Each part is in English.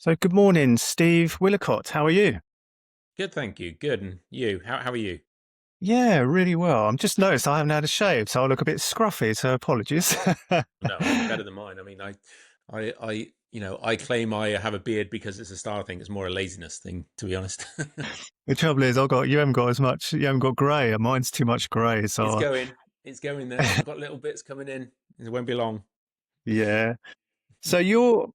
So good morning, Steve Willicott. How are you? Good, thank you. Good. And you? How are you? Yeah, really well. I'm just noticed I haven't had a shave, so I look a bit scruffy, so apologies. No, it's better than mine. I mean, I claim I have a beard because it's a style thing. It's more a laziness thing, to be honest. The trouble is, you haven't got as much, you haven't got grey, and mine's too much grey. It's So, going. It's going there. I've got little bits coming in. It won't be long. yeah. So you're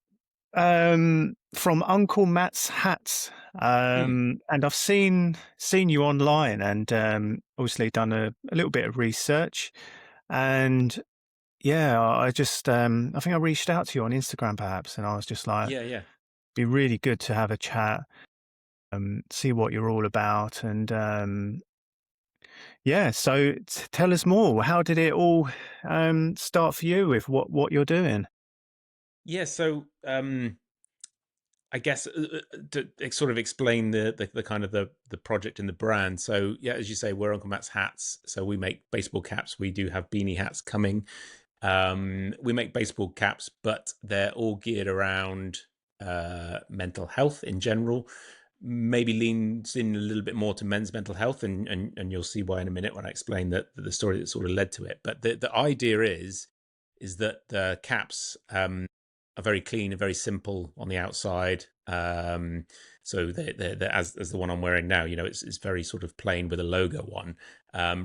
from Uncle Matt's Hats, Hmm. and I've seen you online, and obviously done a little bit of research, and yeah, I just I think I reached out to you on Instagram perhaps, and I was just like, Yeah, yeah. be really good to have a chat, see what you're all about, and yeah. So tell us more. How did it all start for you with what you're doing? Yeah, so I guess to sort of explain the kind of the project and the brand. So yeah, as you say, we're Uncle Matt's Hats. So we make baseball caps. We do have beanie hats coming. We make baseball caps, but they're all geared around mental health in general. Maybe leans in a little bit more to men's mental health, and you'll see why in a minute when I explain the story that sort of led to it. But the idea is that the caps are very clean and very simple on the outside. So they're as the one I'm wearing now, it's very sort of plain with a logo on.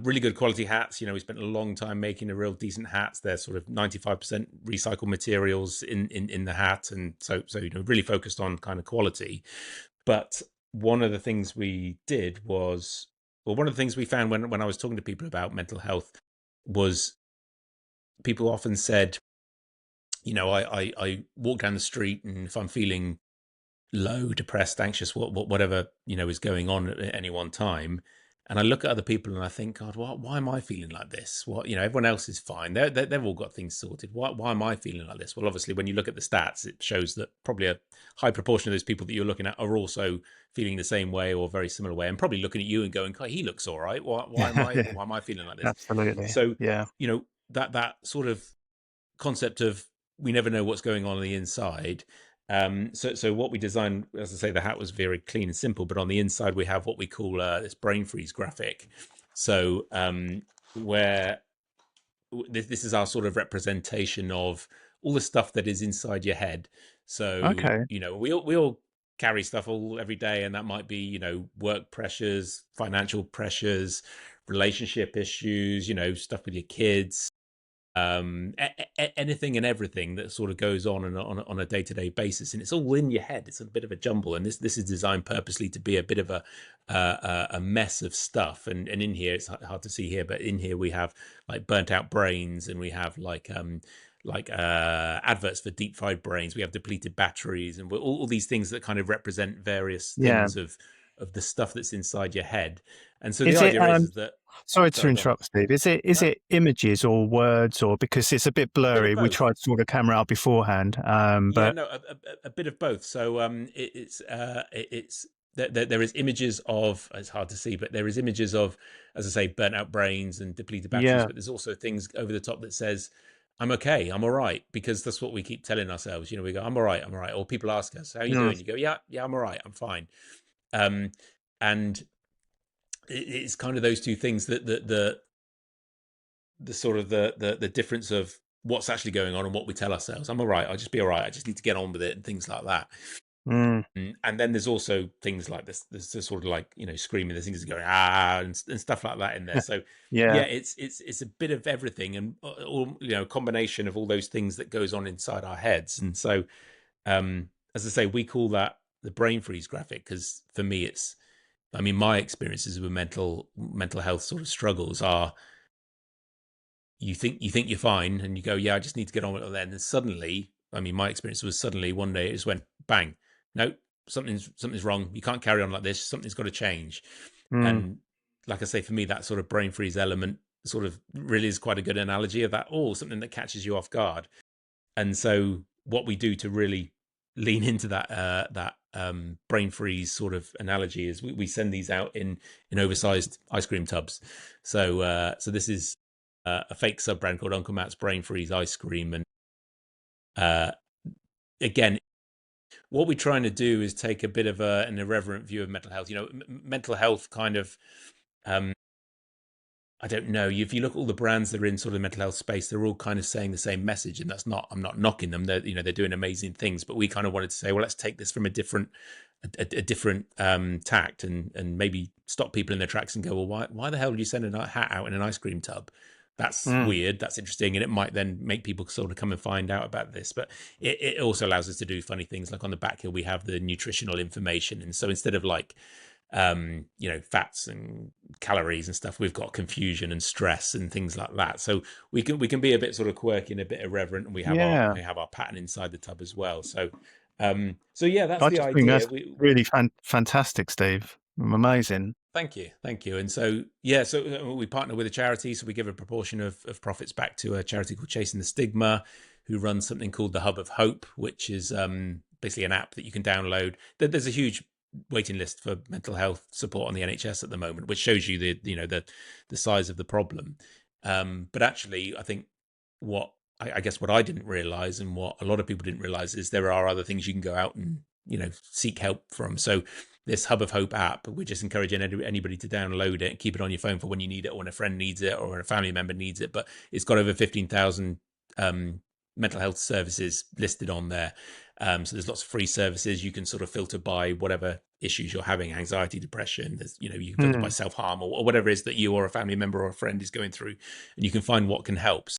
Really good quality hats. We spent a long time making a real decent hats. They're sort of 95% recycled materials in the hat, and so really focused on kind of quality. But one of the things we did was, well, one of the things we found when I was talking to people about mental health was people often said, I walk down the street, and if I'm feeling low, depressed, anxious, whatever is going on at any one time, and I look at other people and I think, God, why am I feeling like this? Everyone else is fine. They've all got things sorted. Why am I feeling like this? Well, obviously, when you look at the stats, it shows that probably a high proportion of those people that you're looking at are also feeling the same way or very similar way, and probably looking at you and going, God, he looks all right. Yeah, Why am I feeling like this? absolutely. So, Yeah. that sort of concept of we never know what's going on the inside. So what we designed, as I say, the hat was very clean and simple, but on the inside we have what we call this brain freeze graphic. So where this is our sort of representation of all the stuff that is inside your head. So Okay. we all carry stuff all every day, and that might be work pressures, financial pressures, relationship issues, stuff with your kids, anything and everything that sort of goes on on a day-to-day basis, and it's all in your head. It's a bit of a jumble, and this is designed purposely to be a bit of a mess of stuff. And in here, it's hard to see here, but in here we have like burnt out brains, and we have like adverts for deep fried brains. We have depleted batteries, and all these things that kind of represent various Yeah. things of the stuff that's inside your head. And so the Is it idea is that, sorry to sorry, go on. interrupt, Steve. Is No, it images or words, or because it's a bit bit of blurry, we both. tried to sort the camera out beforehand. Yeah, But no, a bit of both. So it's there is images of, it's hard to see, but there is images of, as I say, burnt out brains and depleted batteries. yeah. But there's also things over the top that says, "I'm okay, I'm all right," because that's what we keep telling ourselves. We go, "I'm all right, I'm all right." Or people ask us, "How are you Mm. doing?" You go, "Yeah, yeah, I'm all right, I'm fine." Um, and it's kind of those two things that the sort of the difference of what's actually going on and what we tell ourselves. I'm all right. I'll just be all right. I just need to get on with it and things like that. Mm. And then there's also things like this. There's just sort of like screaming. There's things that go and stuff like that in there. So yeah, Yeah. it's a bit of everything, and all combination of all those things that goes on inside our heads. And so as I say, we call that the brain freeze graphic because for me, I mean, my experiences with mental health sort of struggles are, you think you're fine, and you go, yeah, I just need to get on with it. Then and suddenly, I mean, my experience was suddenly one day it just went bang. No, something's wrong. You can't carry on like this. Something's got to change. Mm. And like I say, for me, that sort of brain freeze element sort of really is quite a good analogy of that. Oh, something that catches you off guard. And so what we do to really lean into that brain freeze sort of analogy is we send these out in oversized ice cream tubs. So this is a fake sub brand called Uncle Matt's Brain Freeze Ice Cream, and uh, again, what we're trying to do is take a bit of an irreverent view of mental health. Mental health kind of, um, I don't know. If you look at all the brands that are in sort of mental health space, they're all kind of saying the same message, and that's not. I'm not knocking them. They're doing amazing things, but we kind of wanted to say, well, let's take this from a different tact, and maybe stop people in their tracks and go, well, why the hell did you send a hat out in an ice cream tub? That's Mm. weird. That's interesting, and it might then make people sort of come and find out about this. But it also allows us to do funny things, like on the back here we have the nutritional information, and so instead of like fats and calories and stuff, we've got confusion and stress and things like that. So we can be a bit sort of quirky and a bit irreverent, and Yeah. we have our pattern inside the tub as well. So yeah, that's I the just think idea. that's We really fantastic, Steve. Amazing. Thank you. And so yeah, so we partner with a charity, so we give a proportion of profits back to a charity called Chasing the Stigma, who runs something called the Hub of Hope, which is basically an app that you can download. There's a huge waiting list for mental health support on the NHS at the moment, which shows you the size of the problem. But actually, I think what I guess what I didn't realize, and what a lot of people didn't realize, is there are other things you can go out and seek help from. So this Hub of Hope app, we're just encouraging anybody to download it and keep it on your phone for when you need it, or when a friend needs it, or when a family member needs it. But it's got over 15,000 mental health services listed on there. So there's lots of free services. You can sort of filter by whatever issues you're having: anxiety, depression. You can filter by Mm. self-harm, or whatever it is that you or a family member or a friend is going through, and you can find what can help.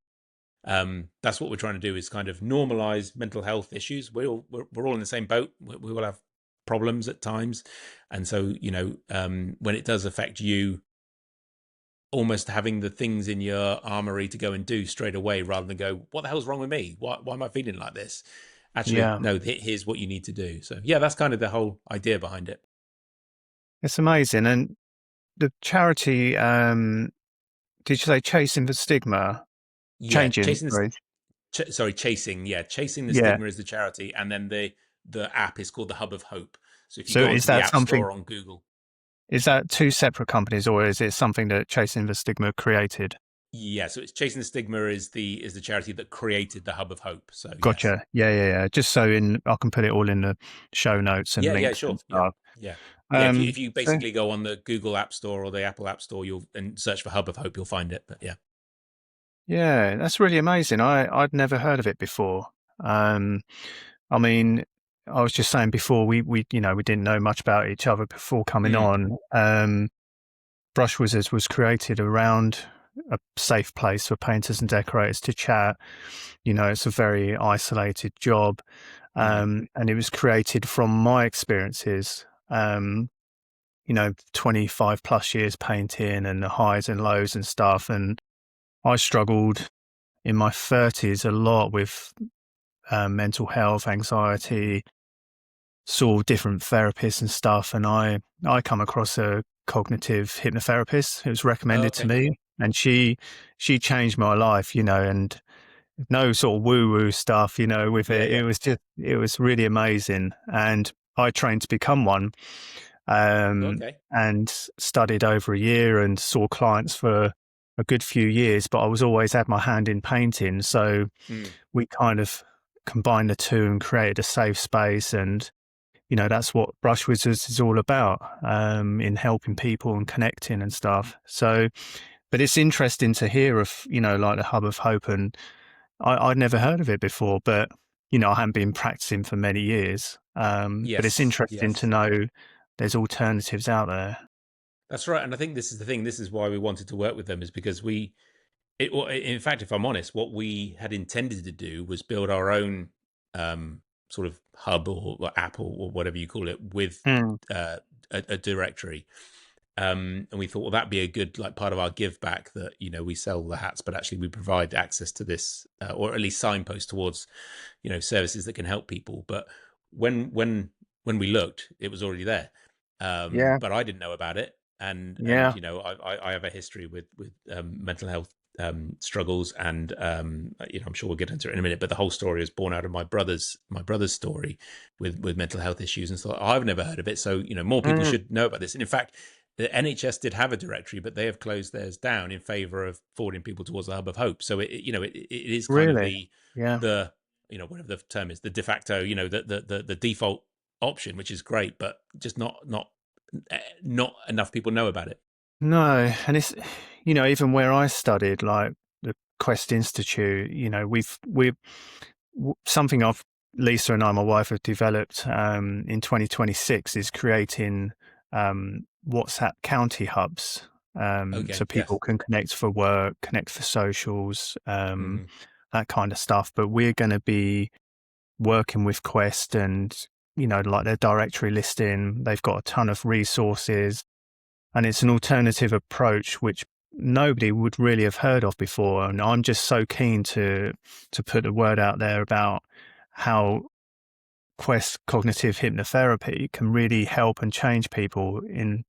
That's what we're trying to do, is kind of normalize mental health issues. We're all in the same boat. We will have problems at times, and so when it does affect you, almost having the things in your armory to go and do straight away, rather than go, what the hell's wrong with me? Why am I feeling like this? Actually, Yeah. no, here's what you need to do. So yeah, that's kind of the whole idea behind it. It's amazing. And the charity, did you say Chasing the Stigma? Yeah, Changing, sorry. chasing. Yeah, Chasing the Yeah. Stigma is the charity, and then the app is called the Hub of Hope. So if you So go is onto the that App something, Store on Google, is that two separate companies, or is it something that Chasing the Stigma created? yeah, so it's Chasing the Stigma is the charity that created the Hub of Hope. So yes, Gotcha. Yeah, yeah, yeah. Just so I can put it all in the show notes and yeah, links sure, and yeah, stuff. yeah, yeah. If you So basically go on the Google App Store or the Apple App Store, you'll and search for Hub of Hope, you'll find it. But yeah, yeah, that's really amazing. I'd never heard of it before. Um, I mean, I was just saying before we we didn't know much about each other before coming mm, on. Brush Wizards was created around a safe place for painters and decorators to chat. It's a very isolated job, mm, and it was created from my experiences. 25 plus years painting and the highs and lows and stuff. And I struggled in my 30s a lot with mental health, anxiety, saw different therapists and stuff. And I come across a cognitive hypnotherapist who was oh, recommended to okay, me. And she changed my life, and no sort of woo woo stuff, with yeah, it. yeah, It was really amazing. And I trained to become one, okay, and studied over a year and saw clients for a good few years, but I was always had my hand in painting. So mm, we kind of combined the two and created a safe space. And, that's what Brush Wizards is all about, in helping people and connecting and stuff. So, but it's interesting to hear of, like the Hub of Hope. And I'd never heard of it before, but, I hadn't been practicing for many years. But it's yes, interesting to yes. know there's alternatives out there. That's right, and I think this is the thing. This is why we wanted to work with them, is because well, in fact, if I'm honest, what we had intended to do was build our own sort of hub, or app, or whatever you call it, with Mm, uh, a directory. And we thought, well, that'd be a good like part of our give back, that we sell the hats, but actually we provide access to this, or at least signpost towards services that can help people. But when we looked, it was already there, yeah, but I didn't know about it. And yeah. I have a history with mental health struggles, and I'm sure we'll get into it in a minute. But the whole story was born out of my brother's story with mental health issues, and so I've never heard of it. So more people Mm, should know about this. And in fact, the NHS did have a directory, but they have closed theirs down in favour of forwarding people towards the Hub of Hope. So it is kind of really? Yeah. the whatever the term is, the de facto, the default option, which is great, but just not enough people know about it. No, and it's even where I studied, like the Quest Institute, something I've Lisa and I, my wife, have developed in 2026 is creating WhatsApp county hubs, so Okay. people Yes. can connect for work, connect for socials, Mm, that kind of stuff. But we're going to be working with Quest and like their directory listing. They've got a ton of resources, and it's an alternative approach which nobody would really have heard of before. And I'm just so keen to put the word out there about how Quest cognitive hypnotherapy can really help and change people in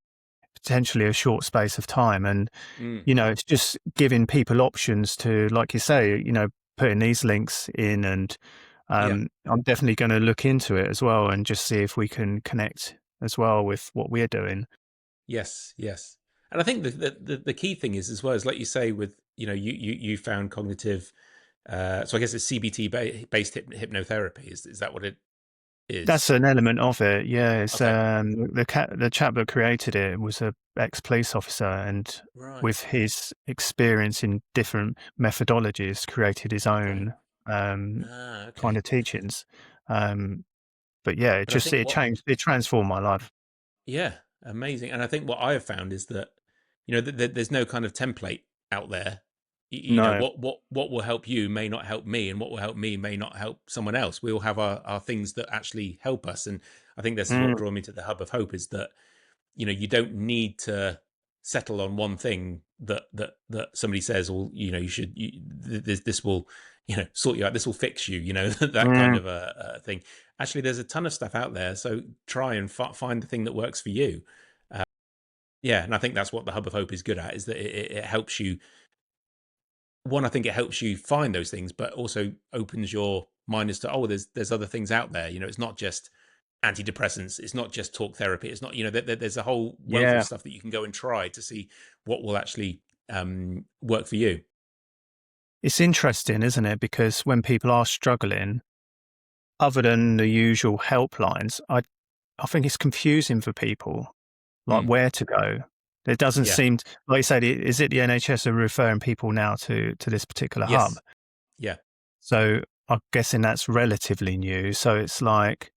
potentially a short space of time. And mm, it's just giving people options to, like you say, putting these links in. And yeah. I'm definitely going to look into it as well and just see if we can connect as well with what we're doing. Yes. Yes. And I think the key thing is, as well, as like you say, with you found cognitive. So I guess it's CBT based hypnotherapy. Is that what it That's is? an element of it. Yeah, it's Okay. the chap that created it was a ex police officer, and Right. with his experience in different methodologies, created his Great. own um, kind Okay. of teachings. Um, but yeah, But I think it changed, it transformed my life. yeah, amazing. And I think what I have found is that, there's no kind of template out there. No, What will help you may not help me, and what will help me may not help someone else. We all have our things that actually help us. And I think this is what mm, drew me to the Hub of Hope is that, you don't need to settle on one thing that somebody says, well, you should, this will, sort you out. This will fix you, that kind mm. of a thing. Actually, there's a ton of stuff out there. So try and find the thing that works for you. Uh, yeah. And I think that's what the Hub of Hope is good at, is that it helps you. One, I think it helps you find those things, but also opens your mind as to, oh, there's other things out there. It's not just antidepressants. It's not just talk therapy. It's not, there's a whole wealth of Yeah, stuff that you can go and try to see what will actually work for you. it's interesting, isn't it? Because when people are struggling, other than the usual helplines, I think it's confusing for people, like Mm, where to go. There doesn't yeah. seem like you said, is it the NHS are referring people now to this particular hub? Yes. Yeah. So I'm guessing that's relatively new. So it's like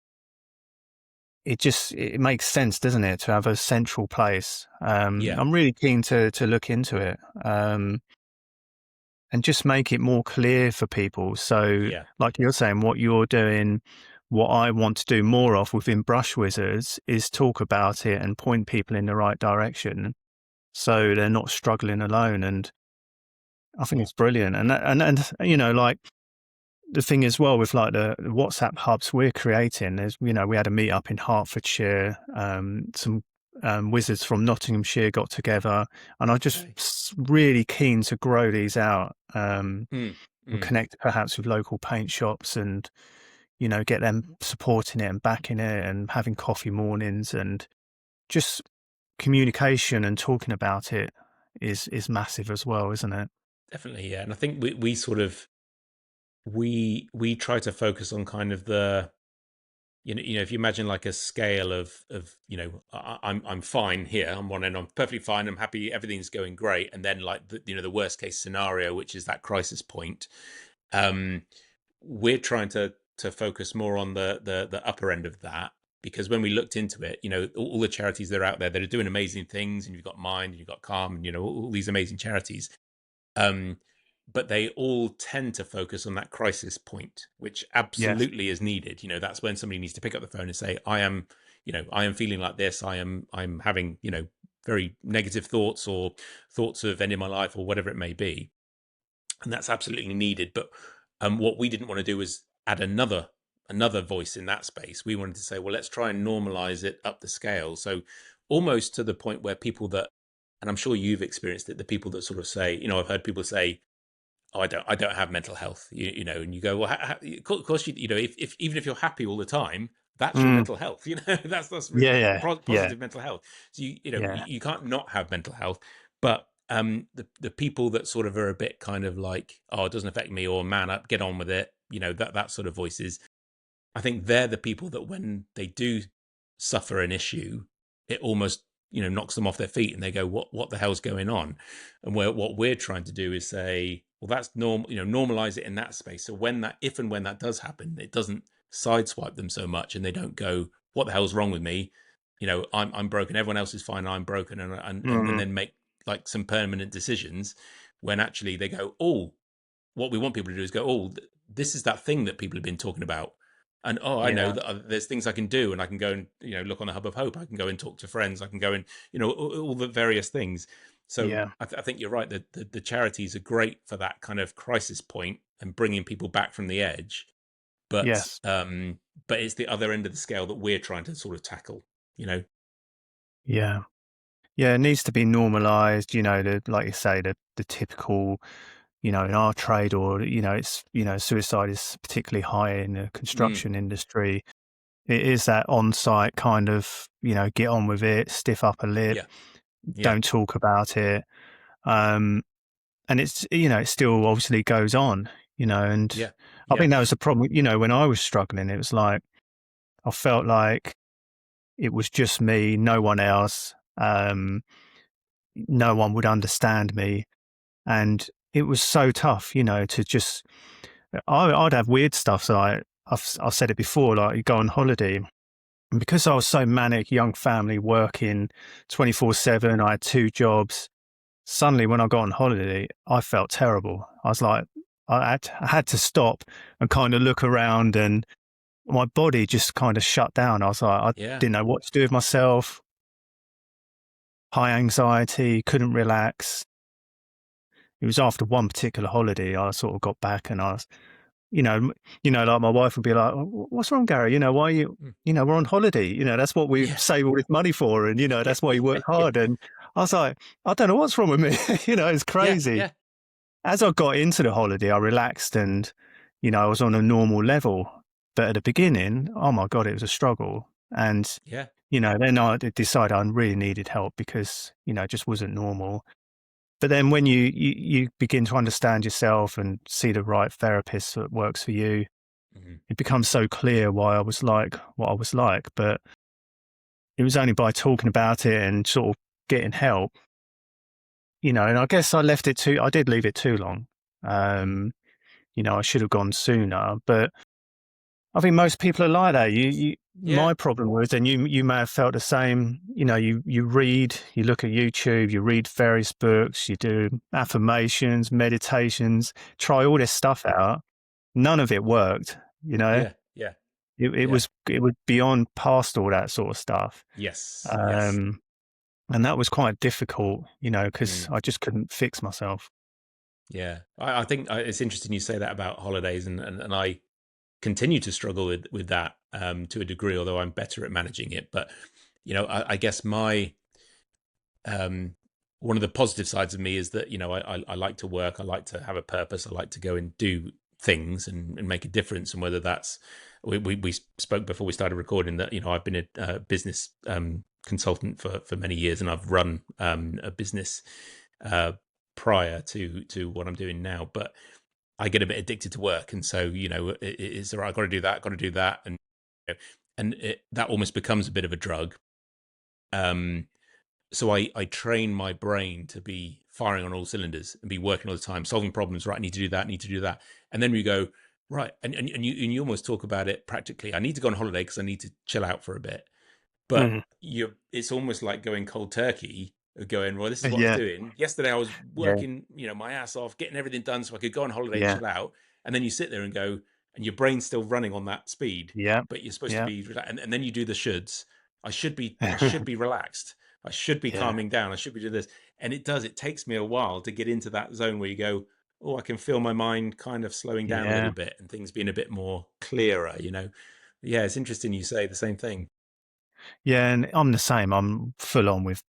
it makes sense, doesn't it, to have a central place. Yeah. I'm really keen to look into it, and just make it more clear for people. So, Yeah. like you're saying, what you're doing, what I want to do more of within Brush Wizards is talk about it and point people in the right direction, so they're not struggling alone. And I think it's brilliant. And like the thing as well with like the WhatsApp hubs we're creating is, we had a meet up in Hertfordshire. Some wizards from Nottinghamshire got together, and I just Okay. really keen to grow these out, Mm, and mm, connect perhaps with local paint shops, and get them supporting it and backing it and having coffee mornings, and just communication and talking about it is massive as well, isn't it? definitely. Yeah. And I think we sort of, we try to focus on kind of the, if you imagine like a scale of I'm fine here. I'm one end. I'm perfectly fine. I'm happy. Everything's going great. And then like the worst case scenario, which is that crisis point. Um, we're trying to focus more on the upper end of that, because when we looked into it, all the charities that are out there that are doing amazing things, and you've got Mind, and you've got Calm, and all these amazing charities. Um, but they all tend to focus on that crisis point, which Yes. absolutely is needed. That's when somebody needs to pick up the phone and say, I am feeling like this. I'm having, very negative thoughts, or thoughts of ending my life, or whatever it may be. And that's absolutely needed. But what we didn't want to do was add another voice in that space. We wanted to say, well, let's try and normalize it up the scale. So almost to the point where people that, and I'm sure you've experienced it, the people that sort of say, I've heard people say, oh, I don't have mental health, and you go, well, of course, if even if you're happy all the time, that's your Mm, mental health. That's yeah, yeah, yeah, positive mental health. So yeah. you can't not have mental health. But the people that sort of are a bit kind of like, oh, it doesn't affect me, or man up, get on with it. that sort of voices. I think they're the people that when they do suffer an issue, it almost knocks them off their feet, and they go, "What the hell's going on?" And what we're trying to do is say, "Well, that's normal. Normalize it in that space. So when that, if and when that does happen, it doesn't sideswipe them so much, and they don't go, "What the hell's wrong with me?" I'm broken. Everyone else is fine. I'm broken, and Mm, then make like some permanent decisions when actually they go, "Oh, what we want people to do is go, oh, this is that thing that people have been talking about. And oh, I know yeah, that there's things I can do, and I can go and look on the Hub of Hope. I can go and talk to friends. I can go and all the various things. So yeah, I think you're right that the charities are great for that kind of crisis point and bringing people back from the edge. But yes, but it's the other end of the scale that we're trying to sort of tackle. You know, yeah. Yeah, it needs to be normalized, like you say, the typical, in our trade, or, it's, suicide is particularly high in the mm, construction industry. It is that on-site kind of, get on with it, stiff upper lip, yeah, yeah, don't talk about it. Um, and it's, it still obviously goes on, and yeah, I yeah, think that was the problem, when I was struggling, it was like, I felt like it was just me, no one else. No one would understand me. And it was so tough, to just, I'd have weird stuff. So I've said it before, like you go on holiday. And because I was so manic, young family, working 24/7, I had two jobs. Suddenly, when I got on holiday, I felt terrible. I was like, I had to stop and kind of look around, and my body just kind of shut down. I was like, I yeah, didn't know what to do with myself, high anxiety, couldn't relax. It was after one particular holiday, I sort of got back, and I was, you know, like my wife would be like, What's wrong, Gary? Why are you, mm, we're on holiday. That's what we yeah, save all this money for. And, yeah, that's why you yeah, work yeah, hard." And I was like, I don't know what's wrong with me. It's yeah, crazy. yeah. As I got into the holiday, I relaxed, and, I was on a normal level. But at the beginning, oh my God, it was a struggle. And, Yeah. then I decided I really needed help because, it just wasn't normal. But then when you begin to understand yourself and see the right therapist that works for you, Mhm. it becomes so clear why I was like what I was like. But it was only by talking about it and sort of getting help, and I guess I did leave it too long. Mm. Um, I should have gone sooner, but I think most people are like that. Yeah. My problem was, and you may have felt the same. You read, you look at YouTube, you read various books, you do affirmations, meditations, try all this stuff out. None of it worked. You know, Yeah. Yeah. it Yeah. was it was beyond past all that sort of stuff, Yes. Yes. um, and that was quite difficult. Because Mm. I just couldn't fix myself. Yeah. I think it's interesting you say that about holidays, and I continue to struggle with that to a degree, although I'm better at managing it. But I guess my um, one of the positive sides of me is that I like to work, I like to have a purpose, I like to go and do things and make a difference. And whether that's we spoke before we started recording that I've been a business consultant for many years, and I've run a business uh, prior to what I'm doing now, but I get a bit addicted to work, and so it's all right. I've got to do that. Got to do that, and that almost becomes a bit of a drug. Um, so I train my brain to be firing on all cylinders and be working all the time, solving problems. Right, I need to do that. Need to do that, and then we go right, and you almost talk about it practically. I need to go on holiday because I need to chill out for a bit, but Mm. it's almost like going cold turkey, going, well, this is what I was Yeah, doing yesterday. I was yeah, working my ass off, getting everything done so I could go on holiday and yeah, chill out. And then you sit there and go, and your brain's still running on that speed, yeah, but you're supposed to yeah, be and then you do the shoulds. I should be relaxed, I should be yeah, calming down, I should be doing this. And it takes me a while to get into that zone where you go, oh, I can feel my mind kind of slowing down a little yeah. bit and things being a bit more clearer. Yeah, it's interesting you say the same thing. Yeah, and I'm the same. I'm full on with,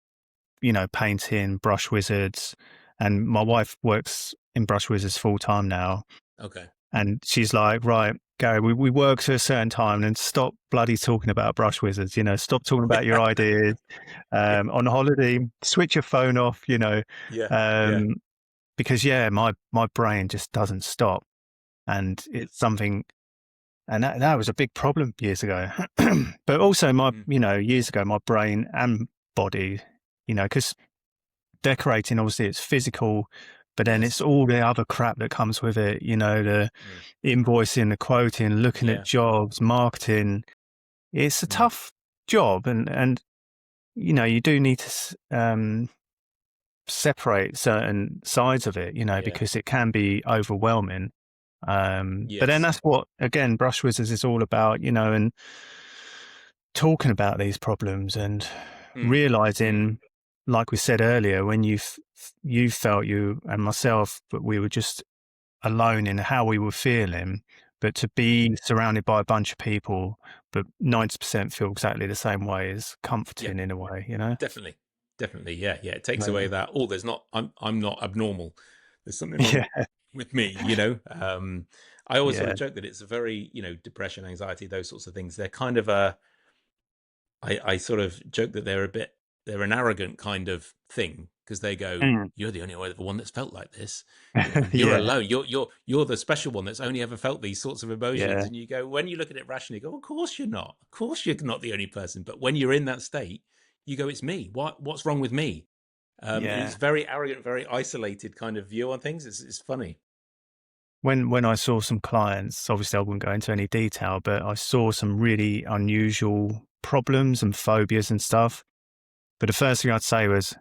painting, brush wizards, and my wife works in brush wizards full time now. Okay. And she's like, right, Gary, we work to a certain time and stop bloody talking about brush wizards, stop talking about your ideas. Yeah. On holiday, switch your phone off, Yeah. Yeah. um, because yeah, my brain just doesn't stop. and it's something, and that was a big problem years ago. But also my, Mm. years ago, my brain and body, because decorating, obviously it's physical, but then it's Yes. all the other crap that comes with it, the Mm. invoicing, the quoting, looking at Yeah. jobs, marketing. It's a Mm. tough job, and you do need to separate certain sides of it, Yeah. because it can be overwhelming. But then Yes. that's what, again, Brush Wizards is all about, and talking about these problems and Mm. Mm. realizing, like we said earlier, when you felt, you and myself, that we were just alone in how we were feeling, but to Mm. be surrounded by a bunch of people, but 90% feel exactly the same way, is Yeah. comforting in a way. Definitely. Definitely. Yeah. Yeah. It takes away Yeah. that. Oh, there's not. I'm not abnormal. There's something wrong Yeah. with me. I always sort Yeah. of joke that it's a very depression, anxiety, those sorts of things. They're kind of a I sort of joke that they're an arrogant kind of thing because they go, Mm. "You're the only other one that's felt like this. You're Yeah. alone. You're the special one that's only ever felt these sorts of emotions." Yeah. And you go, when you look at it rationally, you go, "Of course you're not. Of course you're not the only person." But when you're in that state, you go, "It's me. What's wrong with me?" And it's Yeah. very arrogant, very isolated kind of view on things. It's funny. When I saw some clients, obviously I wouldn't go into any detail, but I saw some really unusual problems and phobias and stuff. But the first thing I'd say was,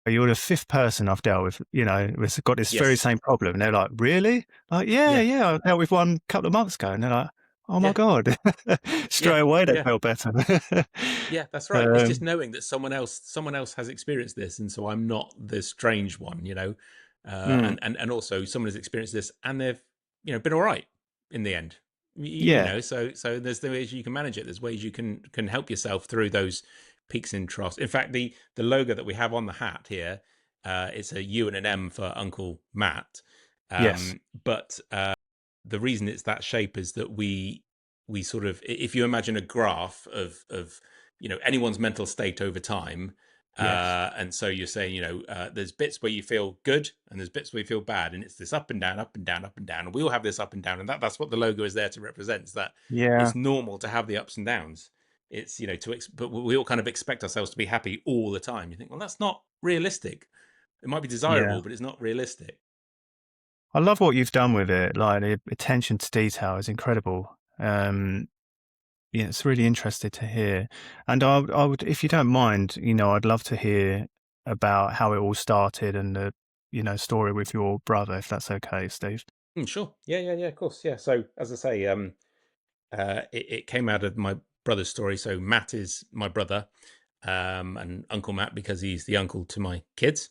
"You're the fifth person I've dealt with, who's got this very Yes. same problem." And they're like, "Really?" Like, "Yeah, Yeah. yeah, I dealt with one a couple of months ago." And they're like, "Oh my Yeah. God." Yeah. Straight away they Yeah. felt better. Yeah, that's right. It's just um, knowing that someone else has experienced this, and so I'm not the strange one, mm, and also someone has experienced this, and they've been all right in the end. yeah, So there's the ways you can manage it. There's ways you can help yourself through those peaks and troughs. In fact, the logo that we have on the hat here, it's a U and an M for Uncle Matt, yes, but the reason it's that shape is that we sort of, if you imagine a graph of anyone's mental state over time, yes, and so you're saying there's bits where you feel good and there's bits where you feel bad, and it's this up and down, up and down, up and down, and we all have this up and down, and that's what the logo is there to represent, is that yeah, it's normal to have the ups and downs. It's but we all kind of expect ourselves to be happy all the time. You think, well, that's not realistic. It might be yeah. desirable, but it's not realistic. I love what you've done with it. Like, the attention to detail is incredible. Yeah, it's really interesting to hear. And I would, if you don't mind, I'd love to hear about how it all started and the, story with your brother, if that's okay, Steve. Sure. Yeah, yeah, yeah, of course. Yeah. So as I say, it came out of my brother's story. So Matt is my brother, and Uncle Matt because he's the uncle to my kids.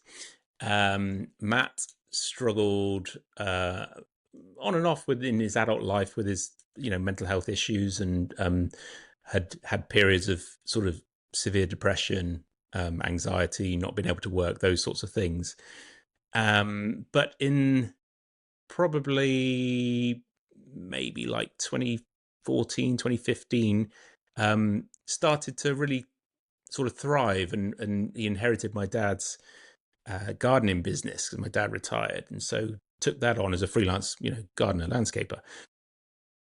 Matt struggled on and off within his adult life with his mental health issues, and had periods of sort of severe depression, anxiety, not being able to work, those sorts of things. But in probably maybe like 2014, 2015, started to really sort of thrive, and he inherited my dad's gardening business because my dad retired, and so took that on as a freelance gardener, landscaper.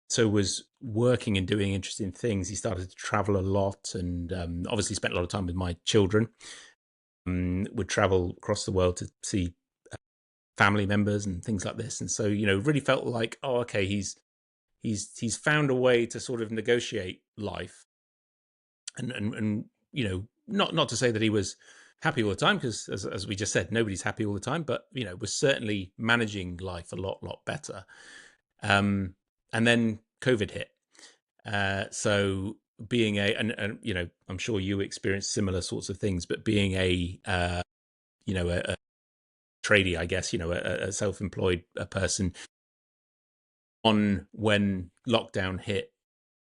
So was working and doing interesting things. He started to travel a lot, and obviously spent a lot of time with my children. Would travel across the world to see family members and things like this, and so really felt like, oh, okay, he's found a way to sort of negotiate life, and not to say that he was happy all the time, because as we just said, nobody's happy all the time, but was certainly managing life a lot better. And then COVID hit, so being and I'm sure you experienced similar sorts of things, but being a tradie, I guess, a self-employed person, on when lockdown hit,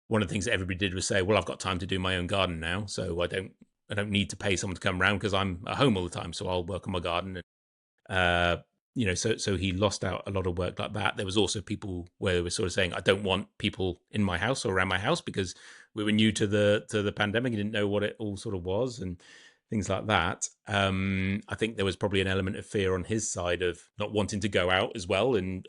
one of the things that everybody did was say, well, I've got time to do my own garden now, so I don't need to pay someone to come around because I'm at home all the time, so I'll work on my garden. And so he lost out a lot of work like that. There was also people where they were sort of saying, I don't want people in my house or around my house because we were new to the pandemic and didn't know what it all sort of was, and things like that. I think there was probably an element of fear on his side of not wanting to go out as well, and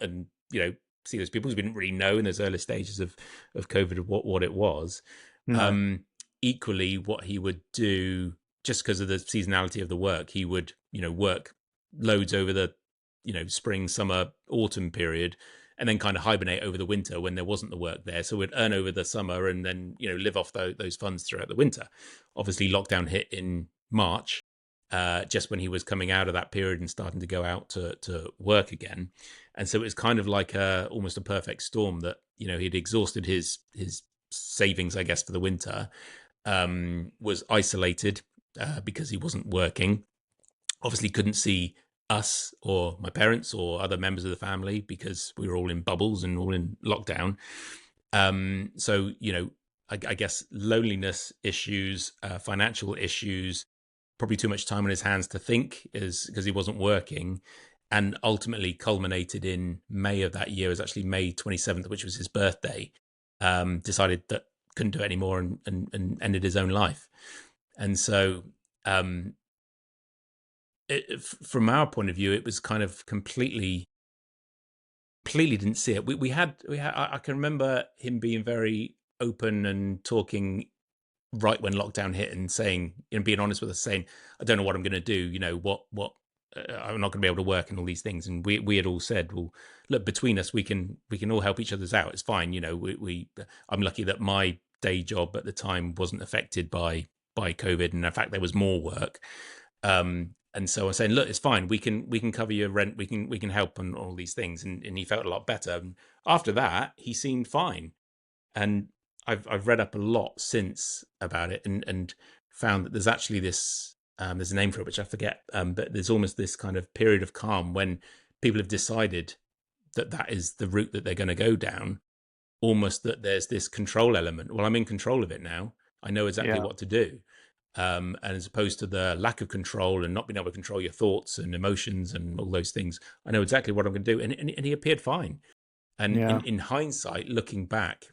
see those people because we didn't really know in those early stages of COVID what it was. No. Um, Equally, what he would do, just because of the seasonality of the work, he would, work loads over the, spring, summer, autumn period, and then kind of hibernate over the winter when there wasn't the work there. So we'd earn over the summer and then, live off those funds throughout the winter. Obviously, lockdown hit in March, just when he was coming out of that period and starting to go out to work again. And so it was kind of like almost a perfect storm that, he'd exhausted his savings, I guess, for the winter, was isolated because he wasn't working. Obviously, couldn't see us or my parents or other members of the family because we were all in bubbles and all in lockdown. So, I guess loneliness issues, financial issues, probably too much time on his hands to think is because he wasn't working, and ultimately culminated in May of that year. It was actually May 27th, which was his birthday. Decided that couldn't do it anymore and ended his own life. And so, from our point of view, it was kind of completely didn't see it. We had I can remember him being very open and talking right when lockdown hit and saying, being honest with us, saying, I don't know what I'm going to do. I'm not going to be able to work and all these things. And we had all said, well, look, between us, we can all help each other's out. It's fine. I'm lucky that my day job at the time wasn't affected by COVID. And in fact, there was more work. And so I was saying, look, it's fine. We can cover your rent. We can help on all these things. And he felt a lot better. And after that, he seemed fine. And I've read up a lot since about it and found that there's actually this, there's a name for it, which I forget. But there's almost this kind of period of calm when people have decided that is the route that they're going to go down. Almost that there's this control element. Well, I'm in control of it now. I know exactly Yeah. what to do. And as opposed to the lack of control and not being able to control your thoughts and emotions and all those things, I know exactly what I'm going to do. And he appeared fine. And Yeah. in hindsight, looking back,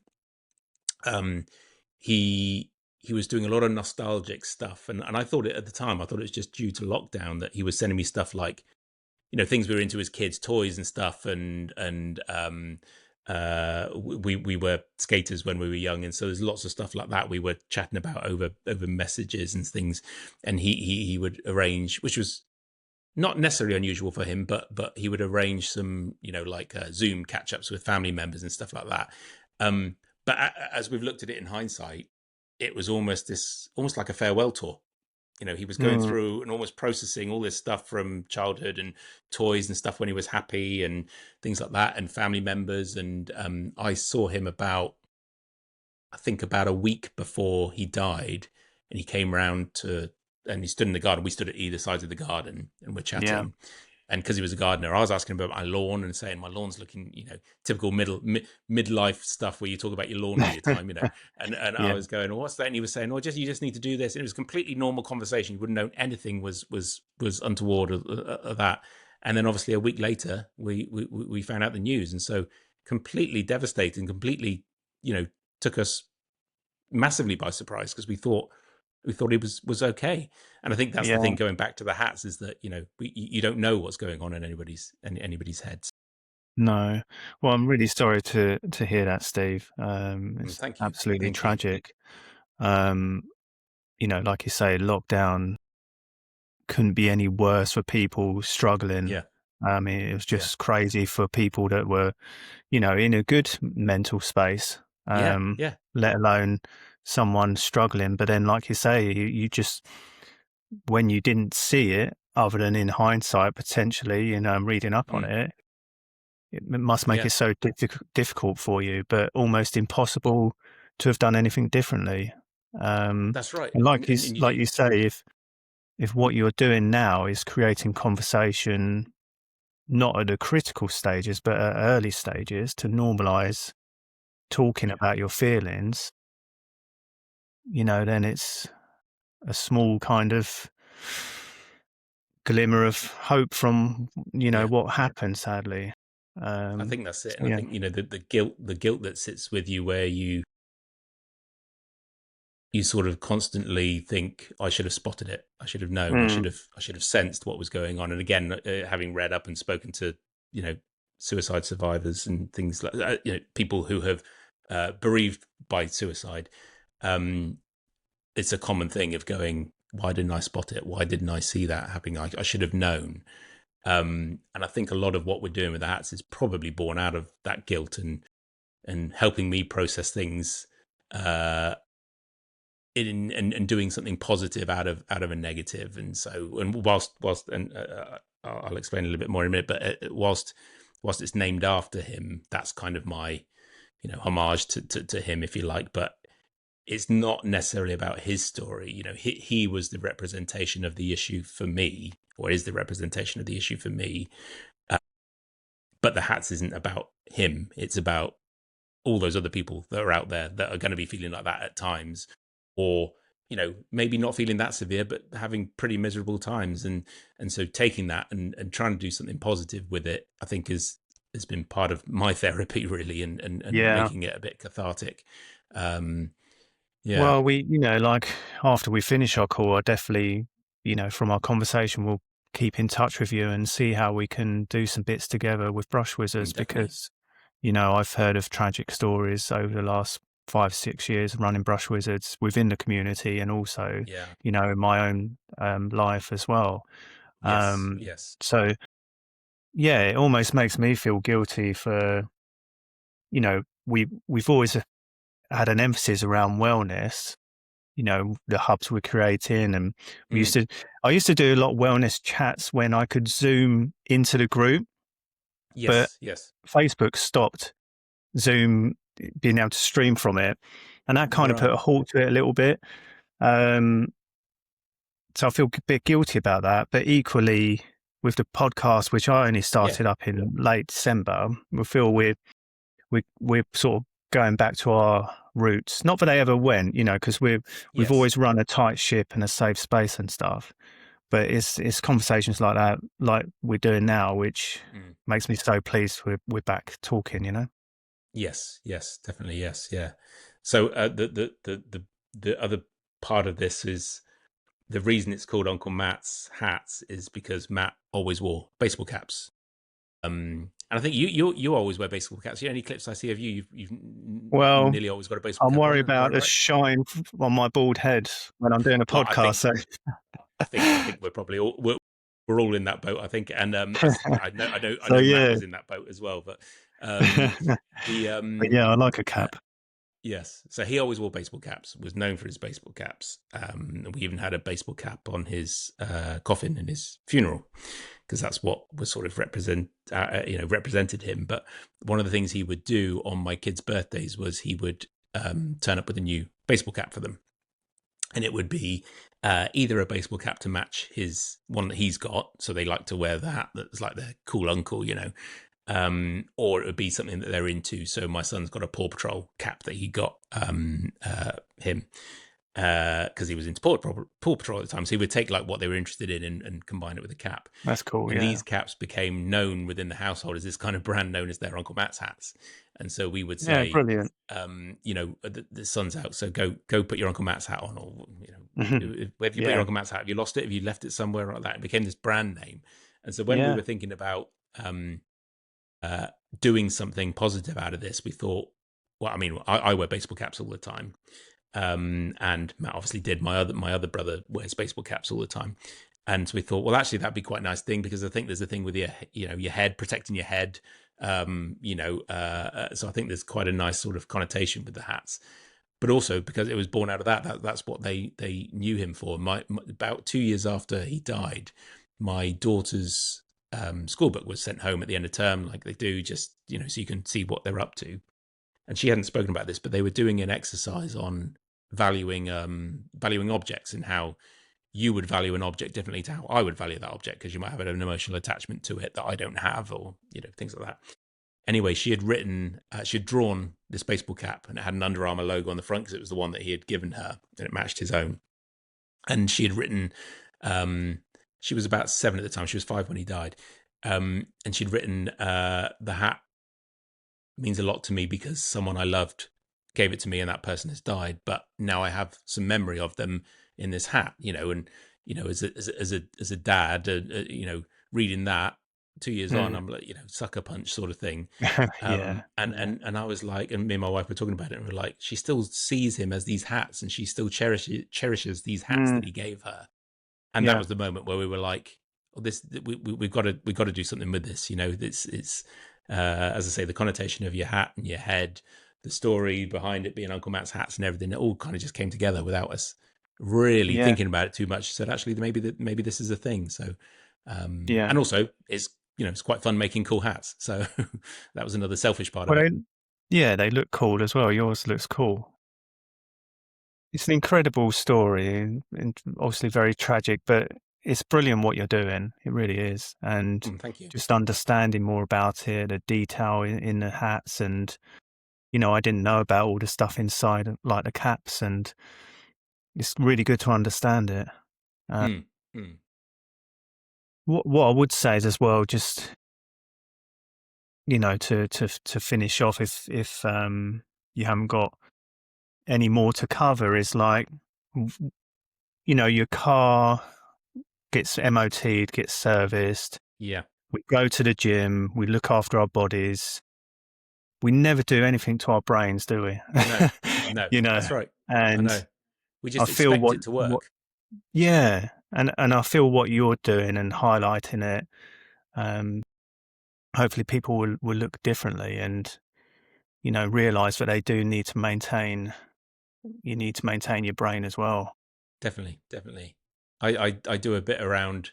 he was doing a lot of nostalgic stuff. And I thought it at the time, I thought it was just due to lockdown that he was sending me stuff like, things we were into as kids, toys and stuff. We were skaters when we were young, and so there's lots of stuff like that we were chatting about over messages and things. And he would arrange, which was not necessarily unusual for him, but he would arrange some like Zoom catch ups with family members and stuff like that. But as we've looked at it in hindsight, it was almost like a farewell tour. He was going Mm. through and almost processing all this stuff from childhood and toys and stuff when he was happy and things like that, and family members. And I saw him I think about a week before he died, and he came around and he stood in the garden. We stood at either side of the garden and we're Yeah. chatting. And because he was a gardener, I was asking him about my lawn and saying my lawn's looking, typical midlife stuff where you talk about your lawn all your time. And I Yeah. was going, well, what's that? And he was saying, well, you just need to do this. And it was a completely normal conversation. You wouldn't know anything was untoward of that. And then obviously a week later, we found out the news, and so completely devastating, completely, took us massively by surprise because we thought he was okay. And I think that's the Yeah. thing, going back to the hats, is that you don't know what's going on in anybody's heads. No. Well, I'm really sorry to hear that, Steve. And It's thank you, absolutely thank you. tragic. Um, like you say, lockdown couldn't be any worse for people struggling. Yeah, I mean, it was yeah, just crazy for people that were, in a good mental space, yeah, yeah, let alone someone struggling. But then, like you say, you just, when you didn't see it, other than in hindsight, potentially, reading up on mm, it, it must make yeah. it so difficult for you, but almost impossible to have done anything differently. That's right. And And you like do, you say, if what you're doing now is creating conversation, not at the critical stages, but at early stages, to normalize talking yeah, about your feelings, then it's a small kind of glimmer of hope from, yeah. what happened, sadly. I think that's it. So And I yeah. think the guilt that sits with you, where you sort of constantly think, I should have spotted it, I should have known, Mm, I should have sensed what was going on. And again, having read up and spoken to suicide survivors and things like that, people who have bereaved by suicide. Um, it's a common thing of going, why didn't I spot it? Why didn't I see that happening? I should have known. And I think a lot of what we're doing with the hats is probably born out of that guilt and helping me process things uh, and doing something positive out of a negative. And so, and whilst and I'll explain a little bit more in a minute, but whilst it's named after him, that's kind of my homage to him, if you like. But it's not necessarily about his story. He was the representation of the issue for me, or is the representation of the issue for me. Uh, but the hats isn't about him. It's about all those other people that are out there that are going to be feeling like that at times, or maybe not feeling that severe, but having pretty miserable times. And so taking that and trying to do something positive with it, I think has been part of my therapy, really, and Yeah. making it a bit cathartic. Um, yeah, Well, like after we finish our call, I definitely, from our conversation, we'll keep in touch with you and see how we can do some bits together with Brush Wizards definitely. because, I've heard of tragic stories over the last 5, 6 years running Brush Wizards within the community and also, Yeah. in my own life as well. Yes. Um, Yes. so, yeah, it almost makes me feel guilty for, we've always had an emphasis around wellness, the hubs we're creating. And Mm. I used to do a lot of wellness chats when I could zoom into the group, but Yes. Yes. Facebook stopped Zoom being able to stream from it. And that kind of put Right. a halt to it a little bit. Um, so I feel a bit guilty about that. But equally, with the podcast, which I only Yeah. started up in late December, we feel we're sort of going back to our roots. Not that they ever went, because we've Yes. always run a tight ship and a safe space and stuff. But it's conversations like that, like we're doing now, which Mm. makes me so pleased we're back talking. Yes. Yes. Definitely. Yes. Yeah. So the other part of this is the reason it's called Uncle Matt's hats is because Matt always wore baseball caps. And I think you always wear baseball caps. Any clips I see of you, you've Well, nearly always got a baseball I'm cap on. worried Am I about the right? shine on my bald head when I'm doing a Well, I podcast. think So, I think we're probably we're all in that boat. I think, and I so know Matt yeah. was in that boat as well. But um, the But yeah, I like a uh, cap. yes, so he always wore baseball caps. Was known for his baseball caps. We even had a baseball cap on his coffin in his funeral because that's what was sort of represented him. But one of the things he would do on my kids' birthdays was he would turn up with a new baseball cap for them, and it would be either a baseball cap to match his one that he's got, so they like to wear that. That's like their cool uncle. Or it would be something that they're into. So my son's got a Paw Patrol cap that he got him because he was into Paw Patrol at the time. So he would take like what they were interested in and combine it with a cap. That's cool. And Yeah. these caps became known within the household as this kind of brand known as their Uncle Matt's hats. And so we would Yeah. say, Brilliant. the sun's out, so go put your Uncle Matt's hat on, or where have you put your Yeah. Uncle Matt's hat? Have you lost it? Have you left it somewhere like that? It became this brand name. And so when we Yeah. were thinking about uh, doing something positive out of this, we thought, well, I mean, I wear baseball caps all the time, and Matt obviously did. My other brother wears baseball caps all the time, and so we thought, well, actually, that'd be quite a nice thing because I think there's a thing with your head, protecting your head. So I think there's quite a nice sort of connotation with the hats, but also because it was born out of that's what they knew him for. About 2 years after he died, my daughter's school book was sent home at the end of term, like they do, just so you can see what they're up to. And she hadn't spoken about this, but they were doing an exercise on valuing objects and how you would value an object differently to how I would value that object because you might have an emotional attachment to it that I don't have, or things like that. Anyway, she had drawn this baseball cap and it had an Under Armour logo on the front because it was the one that he had given her and it matched his own. And she had written, she was about 7 at the time. She was 5 when he died. And she'd written, the hat means a lot to me because someone I loved gave it to me and that person has died. But now I have some memory of them in this hat, and, as a dad, reading that, 2 years on, Mm. I'm like, sucker punch sort of thing. Yeah, yeah, And I was like, and me and my wife were talking about it, and we're like, she still sees him as these hats, and she still cherishes these hats mm, that he gave her. And that yeah, was the moment where we were like, oh, this we've got to do something with this. This it's as I say, the connotation of your hat and your head, the story behind it being Uncle Matt's hats and everything. It all kind of just came together without us really yeah, thinking about it too much. She said, actually, maybe this is a thing. So, yeah. and also it's quite fun making cool hats. So that was another selfish part of Well, it. yeah, they look cool as well. Yours looks cool. It's an incredible story and obviously very tragic, but it's brilliant what you're doing. It really is. And Thank you. just understanding more about it, the detail in the hats, and I didn't know about all the stuff inside, like the caps, and it's really good to understand it. Uh, Mm, mm, what I would say is as well, just to finish off, if you haven't got any more to cover, is like your car gets MOT'd, gets serviced. yeah. We go to the gym, we look after our bodies. We never do anything to our brains, do we? No. No. You know, That's right. I know. and We I just feel expect what it to what work. yeah, and I feel what you're doing and highlighting it. Um, hopefully, people will look differently and realize that they do need to maintain. You need to maintain your brain as well. Definitely, definitely. I do a bit around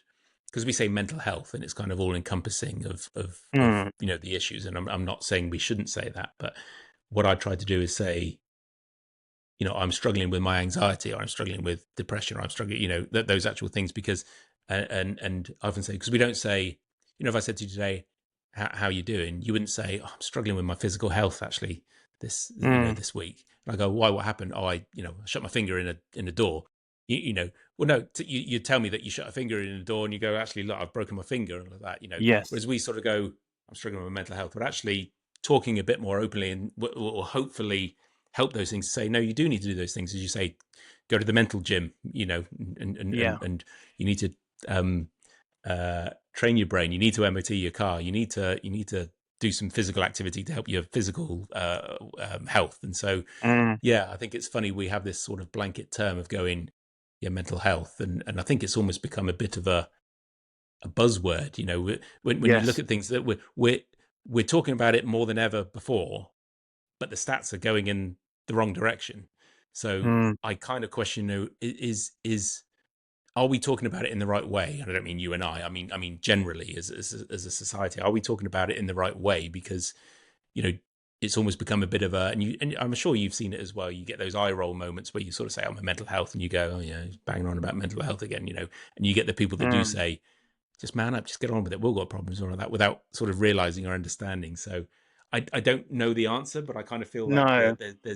because we say mental health and it's kind of all encompassing of Mm, the issues, and I'm not saying we shouldn't say that, but what I try to do is say, I'm struggling with my anxiety, or I'm struggling with depression, or I'm struggling, those actual things, because and I often say, because we don't say, if I said to you today, how you doing, you wouldn't say, oh, I'm struggling with my physical health actually mm, this week. And I go, why? What happened? Oh, I shut my finger in a door. Well, no, you tell me that you shut a finger in a door, and you go, actually, look, I've broken my finger, and like that. yes. Whereas we sort of go, I'm struggling with mental health, but actually talking a bit more openly and will hopefully help those things to say, no, you do need to do those things. As you say, go to the mental gym, and Yeah. you need to um, train your brain. You need to MOT your car. You need to do some physical activity to help your physical health. And so, Mm, yeah, I think it's funny we have this sort of blanket term of going, yeah, mental health, and I think it's almost become a bit of a buzzword. When you look yes. at things that we're talking about it more than ever before, but the stats are going in the wrong direction. So Mm, I kind of question, is are we talking about it in the right way? And I don't mean you and I mean generally as a society, are we talking about it in the right way? Because you know it's almost become a bit of a, and I'm sure you've seen it as well. You get those eye roll moments where you sort of say, "Oh, my mental health," and you go, "Oh yeah, he's banging on about mental health again," and you get the people that do mm. say, just man up, just get on with it. We've all got problems or all that, without sort of realizing or understanding. So I don't know the answer, but I kind of feel like No,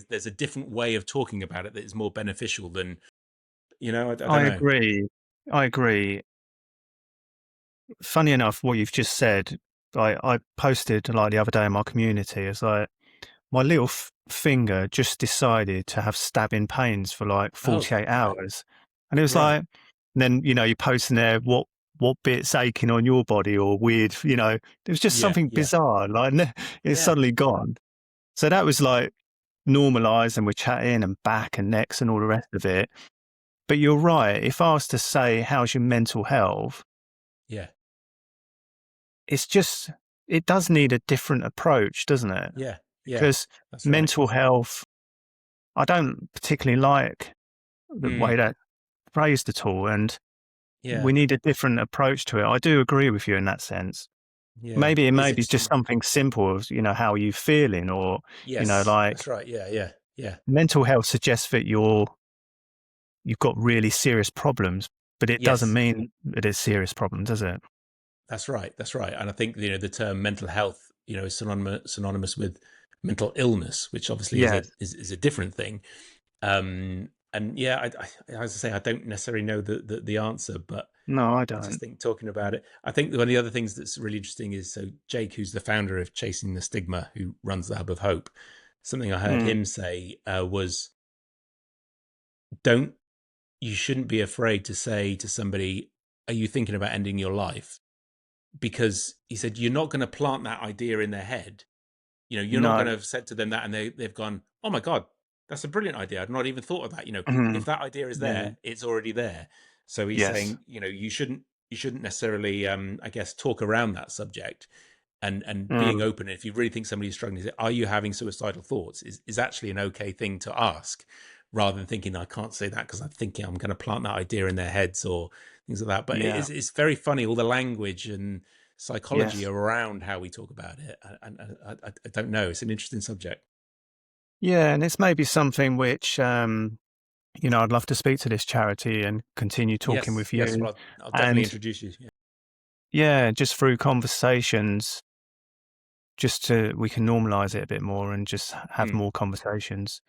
there's a different way of talking about it that is more beneficial than I don't I know. agree. I agree. Funny enough, what you've just said, I posted like the other day in my community. It's like my little finger just decided to have stabbing pains for like Oh, 48 right, hours, and it was right, like, and then you're posting there what bits aching on your body or weird. It was just yeah, something yeah, bizarre. Like it's yeah, suddenly gone. So that was like normalised, and we're chatting and back and necks and all the rest of it. But you're right. If I was to say, how's your mental health? yeah, It's just, it does need a different approach, doesn't it? yeah, yeah. Because That's right. mental health, I don't particularly like the way Mm, that phrased at all. And yeah, we need a different approach to it. I do agree with you in that sense. yeah. Maybe it Is may it be just just something simple as, how are you feeling? Or, yes? like That's right. Yeah, yeah, yeah. mental health suggests that you've got really serious problems, but it doesn't Yes, mean that it's serious problems, does it? that's right. That's right. And I think the term mental health, is synonymous with mental illness, which obviously is a Yes. is a different thing. And yeah, as I say, I don't necessarily know the answer, but No, I I just don't. think talking about it, I think one of the other things that's really interesting is, so Jake, who's the founder of Chasing the Stigma, who runs the Hub of Hope, something I heard Mm, him say was, don't you shouldn't be afraid to say to somebody, "Are you thinking about ending your life?" because he said you're not going to plant that idea in their head. You're not going No. to have said to them that, and they've gone, "Oh my god, that's a brilliant idea. I'd not even thought of that." If Mhm. that idea is Yeah. there, it's already there. So he's Yes. saying, you shouldn't necessarily, I guess, talk around that subject, and being Mm. open. If you really think somebody's struggling, say, "Are you having suicidal thoughts?" is actually an okay thing to ask, rather than thinking, "I can't say that because I'm thinking I'm going to plant that idea in their heads," or things like that. But Yeah. it's very funny, all the language and psychology Yes. around how we talk about it. And I don't know. It's an interesting subject. Yeah, and it's maybe something which, I'd love to speak to this charity and continue talking Yes, with yes. you. Well, I'll definitely And introduce you. Yeah. yeah, just through conversations, we can normalize it a bit more and just have Mm, more conversations.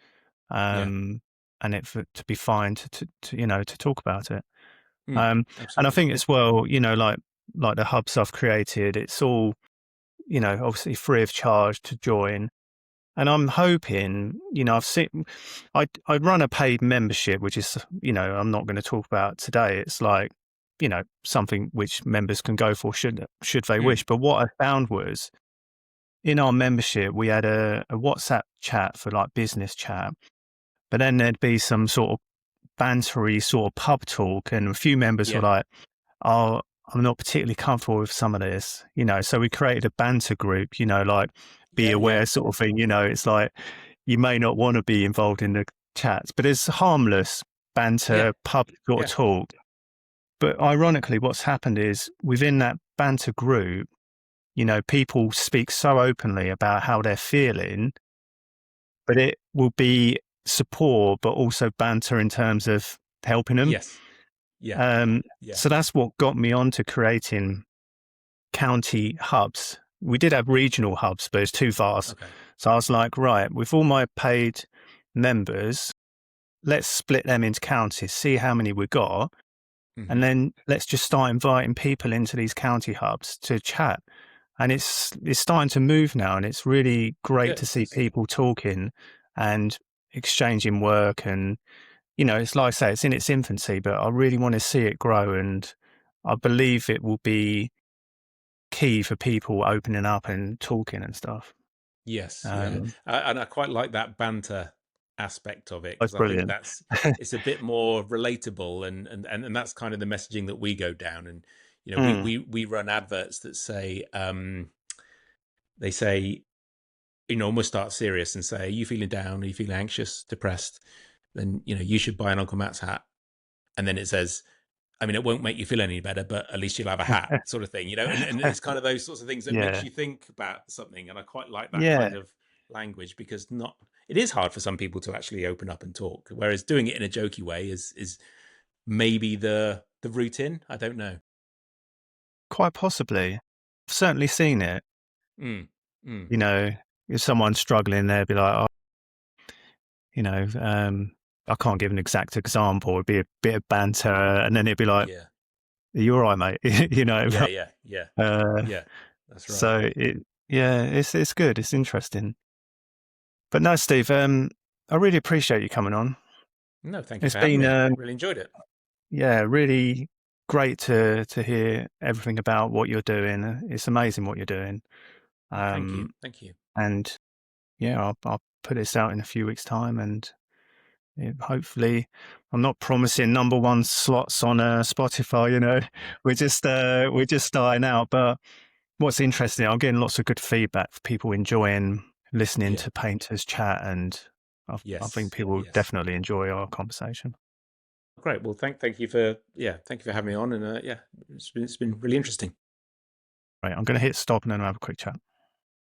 yeah. Um, and to be fine to talk about it. Mm, Um, and I absolutely. think as well, like the hubs I've created, it's all, obviously free of charge to join. And I'm hoping, I run a paid membership, which is, I'm not going to talk about today. It's like, something which members can go for should they Mm, wish. But what I found was in our membership, we had a WhatsApp chat for like business chat, but then there'd be some sort of bantery sort of pub talk. And a few members were yeah. like, oh, I'm not particularly comfortable with some of this, so we created a banter group, like be Yeah. Yeah. aware sort of thing, it's like you may not want to be involved in the chats, but it's harmless Yeah. banter, pub sort of Yeah. talk. But ironically, what's happened is within that banter group, people speak so openly about how they're feeling, but it will be support, but also banter in terms of helping them. Yes. Yeah. Um, Yeah. so that's what got me on to creating county hubs. We did have regional hubs, but it's too vast. Okay. So I was like, right, with all my paid members, let's split them into counties, see how many we got, and Hmm. then let's just start inviting people into these county hubs to chat. And it's starting to move now, and it's really great to Good. see people talking and exchanging work. And it's like I say, it's in its infancy, but I really want to see it grow, and I believe it will be key for people opening up and talking and stuff. Yes. Yeah. Um, And I quite like that banter aspect of it, that's because I think brilliant. it's a bit more relatable, and that's kind of the messaging that we go down. And we Mm, we we run adverts that say, they say, almost start serious and say, "Are you feeling down? Are you feeling anxious, depressed? Then you should buy an Uncle Matt's hat." And then it says, "I mean, it won't make you feel any better, but at least you'll have a hat," sort of thing. And it's kind of those sorts of things that makes yeah, you think about something. And I quite like that yeah, kind of language, because not it is hard for some people to actually open up and talk, whereas doing it in a jokey way is maybe the route in. I don't know. quite possibly. I've certainly seen it. Mm, mm, You know, if someone's struggling, they'd be like, oh, you know, um, I can't give an exact example. It'd be a bit of banter, and then it'd be like, yeah, "Are you all right, mate?" yeah, yeah, yeah, uh, yeah. That's right. so yeah, it's good. It's interesting. But no, Steve, I really appreciate you coming on. No, thank you It's for having been, me. Really enjoyed it. yeah, really great to hear everything about what you're doing. It's amazing what you're doing. Thank you. Um, Thank you. and yeah, I'll put this out in a few weeks' time, and hopefully, I'm not promising number one slots on Spotify. We're just starting out. But what's interesting, I'm getting lots of good feedback for people enjoying listening Yeah. to painters chat, and I think Yes. people Yes. definitely enjoy our conversation. Great. Well, thank you for thank you for having me on, and yeah, it's been really interesting. Right, I'm going to hit stop and then I'll have a quick chat.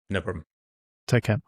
No problem. Take care.